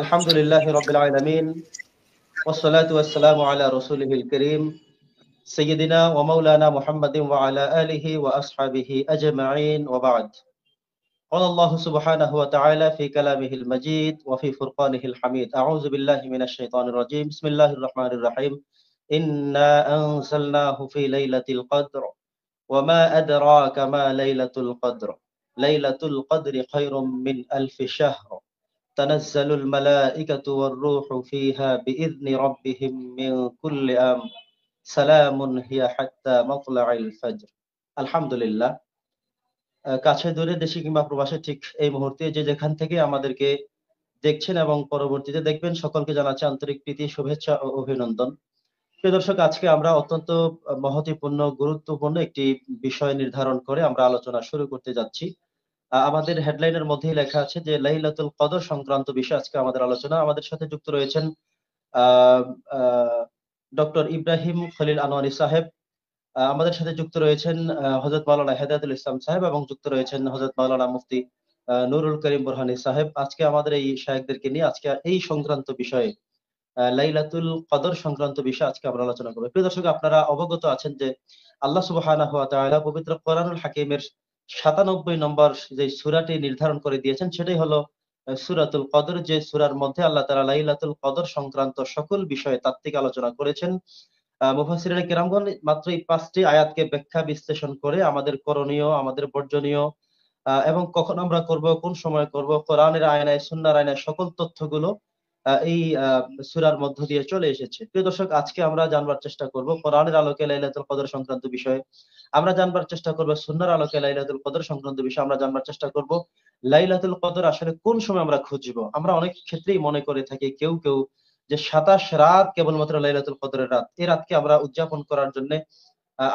আলহামদুলিল্লাহি রাব্বিল আলামিন ওয়াসসালাতু ওয়াসসালামু আলা রাসূলিহিল কারীম সাইয়্যিদিনা ওয়া মাওলানা মুহাম্মাদিন ওয়া আলা আলিহি ওয়া আসহাবিহি আজমাইন ওয়া বা'দ। قال الله سبحانه وتعالى في كلامه المجيد وفي فرقانه الحميد أعوذ بالله من الشيطان الرجيم بسم الله الرحمن الرحيم إنا أنزلناه في ليلة القدر وما أدراك ما ليلة القدر ليلة القدر خير من ألف شهر تنزل الملائكة والروح فيها بإذن ربهم من كل أمر سلام هي حتى مطلع الفجر الحمد لله। কাছে দূরে দেশে কিংবা প্রবাসে ঠিক এই মুহূর্তে যে যেখান থেকে আমাদেরকে দেখছেন এবং পরবর্তীতে দেখবেন সকলকে জানাচ্ছি আন্তরিক প্রীতি শুভেচ্ছা ও অভিনন্দন। প্রিয় দর্শক, আজকে আমরা অত্যন্ত মহত্বপূর্ণ গুরুত্বপূর্ণ একটি বিষয় নির্ধারণ করে আমরা আলোচনা শুরু করতে যাচ্ছি। আমাদের হেডলাইনের মধ্যেই লেখা আছে যে লাইলাতুল কদর সংক্রান্ত বিষয় আজকে আমাদের আলোচনা। আমাদের সাথে যুক্ত রয়েছেন আহ ডক্টর ইব্রাহিম খলিল আনোয়ারি সাহেব, আমাদের সাথে যুক্ত রয়েছেন হযরত মাওলানা হেদায়েতুল ইসলাম সাহেব এবং যুক্ত রয়েছেন হযরত মাওলানা মুফতি নুরুল করিম বুরহানি সাহেব। আজকে আমাদের এই শায়েখদেরকে নিয়ে আজকে এই সংক্রান্ত বিষয়ে লাইলাতুল কদর সংক্রান্ত বিষয়ে আজকে আমরা আলোচনা করব। প্রিয় দর্শক, আপনারা অবগত আছেন যে আল্লাহ সুবহানাহু ওয়া তাআলা পবিত্র কোরআনুল হাকিমের ৯৭ নম্বর যে সূরাটি নির্ধারণ করে দিয়েছেন সেটাই হলো সূরাতুল কদর, যে সূরার মধ্যে আল্লাহ তাআলা লাইলাতুল কদর সংক্রান্ত সকল বিষয়ে তাত্ত্বিক আলোচনা করেছেন। মুফাসসিরিনে কেরামগণ মাত্র এই ৫টি আয়াতকে ব্যাখ্যা বিশ্লেষণ করে আমাদের করণীয়, আমাদের বর্জনীয় এবং কখন আমরা করব, কোন সময় করব, কোরআনের আয়নায়, সুন্নাহর আয়নায় সকল তথ্যগুলো এই সূরার মধ্য দিয়ে চলে এসেছে। প্রিয় দর্শক, আজকে আমরা জানবার চেষ্টা করব কোরআনের আলোকে লাইলাতুল কদর সংক্রান্ত বিষয়ে। আমরা জানবার চেষ্টা করব সুন্নাহর আলোকে লাইলাতুল কদর সংক্রান্ত বিষয়ে। আমরা জানবার চেষ্টা করব লাইলাতুল কদর আসলে কোন সময় আমরা খুঁজবো। আমরা অনেক ক্ষেত্রেই মনে করে থাকি কেউ কেউ যে ২৭ রাত কেবলমাত্র লাইলাতুল কদরের রাত। এই রাতকে আমরা উদযাপন করার জন্য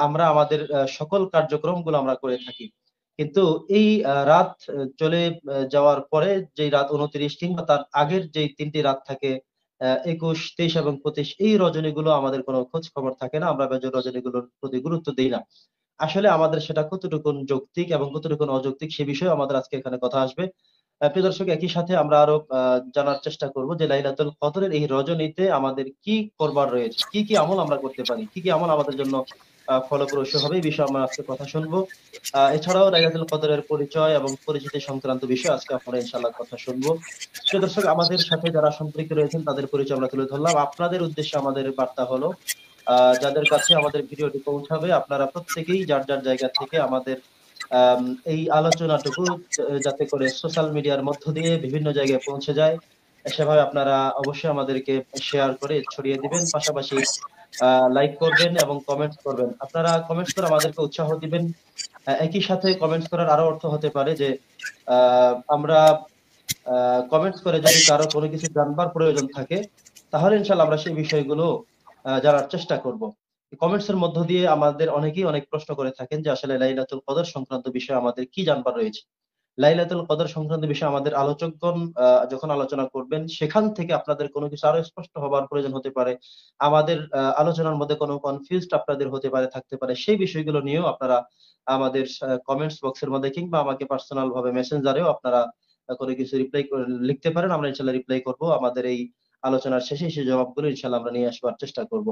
আমরা আমাদের সকল কার্যক্রমগুলো আমরা করে থাকি। কিন্তু এই রাত চলে যাওয়ার পরে যে রাত ২৯ কিংবা তার আগের যে ৩টি রাত থাকে ২১, ২৩ এবং ২৫, এই রজনীগুলো আমাদের কোনো খোঁজ খবর থাকে না। আমরা বেজর রজনীগুলোর প্রতি গুরুত্ব দেই না। আসলে আমাদের সেটা কতটুকুন যৌক্তিক এবং কতটুকুন অযৌক্তিক সে বিষয়ে আমাদের আজকে এখানে কথা আসবে। প্রিয় দর্শক, একই সাথে আমরা আরো জানার চেষ্টা করব যে লাইলাতুল কদরের এই রজনীতে আমাদের কি করবার রয়েছে, কি কি আমল আমরা করতে পারি, কি কি আমল আমাদের জন্য ফলপ্রসূ হবে, এই বিষয়ে আমরা আজকে কথা শুনবো। এছাড়াও লাইলাতুল কদরের পরিচয় এবং পরিচিতি সংক্রান্ত বিষয় আজকে আমরা ইনশাআল্লাহ কথা শুনবো। প্রিয় দর্শক, আমাদের সাথে যারা সম্পৃক্ত রয়েছেন তাদের পরিচয় আমরা তুলে ধরলাম। আপনাদের উদ্দেশ্যে আমাদের বার্তা হলো যাদের কাছে আমাদের ভিডিওটি পৌঁছাবে আপনারা প্রত্যেকেই যার যার জায়গা থেকে আমাদের আম এই আলোচনাটুকু যাতে করে সোশ্যাল মিডিয়ার মধ্য দিয়ে বিভিন্ন জায়গায় পৌঁছে যায়, সেভাবে আপনারা অবশ্যই আমাদেরকে শেয়ার করে ছড়িয়ে দিবেন। পাশাপাশি লাইক করবেন এবং কমেন্টস করবেন। আপনারা কমেন্টস করে আমাদেরকে উৎসাহ দিবেন। একই সাথে কমেন্টস করার আরো অর্থ হতে পারে যে আ আমরা কমেন্টস করে যদি কারো কোনো কিছু জানবার প্রয়োজন থাকে তাহলে ইনশাআল্লাহ আমরা সেই বিষয়গুলো জানার চেষ্টা করব। কমেন্টস এর মধ্য দিয়ে আমাদের অনেকেই অনেক প্রশ্ন করে থাকেন যে আসলে লাইলাতুল কদর সংক্রান্ত বিষয়ে আমাদের কি জানবার রয়েছে। লাইলাতুল কদর সংক্রান্ত বিষয়ে আমাদের আলোচকগণ যখন আলোচনা করবেন সেখান থেকে আপনাদের কোনো কিছু আরো স্পষ্ট হবার প্রয়োজন হতে পারে। আমাদের আলোচনার মধ্যে কোনো কনফিউজড আপনাদের হতে পারে, থাকতে পারে। সেই বিষয়গুলো নিয়েও আপনারা আমাদের কমেন্টস বক্সের মধ্যে কিংবা আমাকে পার্সোনাল ভাবে মেসেঞ্জারেও আপনারা কোনো কিছু লিখতে পারেন। আমরা ইনশাআল্লাহ রিপ্লাই করব। আমাদের এই আলোচনার শেষে সেই জবাবগুলো ইনশাআল্লাহ আমরা নিয়ে আসবার চেষ্টা করব।